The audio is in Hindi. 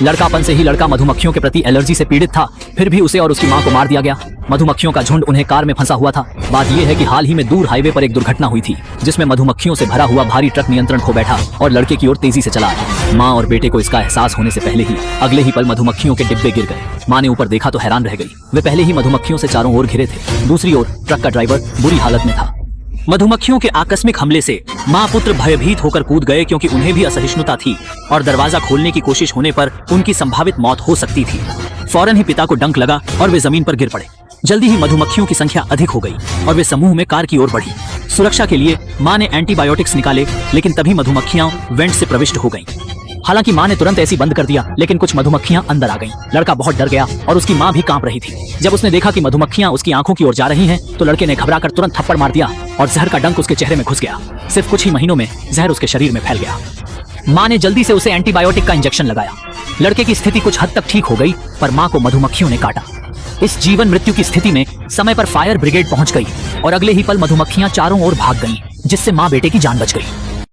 लड़कापन से ही लड़का मधुमक्खियों के प्रति एलर्जी से पीड़ित था, फिर भी उसे और उसकी मां को मार दिया गया। मधुमक्खियों का झुंड उन्हें कार में फंसा हुआ था। बात यह है कि हाल ही में दूर हाईवे पर एक दुर्घटना हुई थी, जिसमें मधुमक्खियों से भरा हुआ भारी ट्रक नियंत्रण खो बैठा और लड़के की ओर तेजी से चला आया। माँ और बेटे को इसका एहसास होने से पहले ही अगले ही पल मधुमक्खियों के डिब्बे गिर गए। माँ ने ऊपर देखा तो हैरान रह गई। वे पहले ही मधुमक्खियों से चारों ओर घिरे थे। दूसरी ओर ट्रक का ड्राइवर बुरी हालत में था। मधुमक्खियों के आकस्मिक हमले से माँ पुत्र भयभीत होकर कूद गए, क्योंकि उन्हें भी असहिष्णुता थी और दरवाजा खोलने की कोशिश होने पर उनकी संभावित मौत हो सकती थी। फौरन ही पिता को डंक लगा और वे जमीन पर गिर पड़े। जल्दी ही मधुमक्खियों की संख्या अधिक हो गई और वे समूह में कार की ओर बढ़ी। सुरक्षा के लिए माँ ने एंटीबायोटिक्स निकाले, लेकिन तभी मधुमक्खियां वेंट से प्रविष्ट हो गईं। हालांकि माँ ने तुरंत ऐसी बंद कर दिया, लेकिन कुछ मधुमक्खियां अंदर आ गईं। लड़का बहुत डर गया और उसकी माँ भी कांप रही थी। जब उसने देखा कि मधुमक्खियां उसकी आंखों की ओर जा रही हैं, तो लड़के ने घबराकर तुरंत थप्पड़ मार दिया और जहर का डंक उसके चेहरे में घुस गया। सिर्फ कुछ ही महीनों में जहर उसके शरीर में फैल गया। माँ ने जल्दी से उसे एंटीबायोटिक का इंजेक्शन लगाया। लड़के की स्थिति कुछ हद तक ठीक हो गई, पर माँ को मधुमक्खियों ने काटा। इस जीवन मृत्यु की स्थिति में समय पर फायर ब्रिगेड पहुंच गई और अगले ही पल मधुमक्खियां चारों ओर भाग गईं, जिससे माँ बेटे की जान बच गई।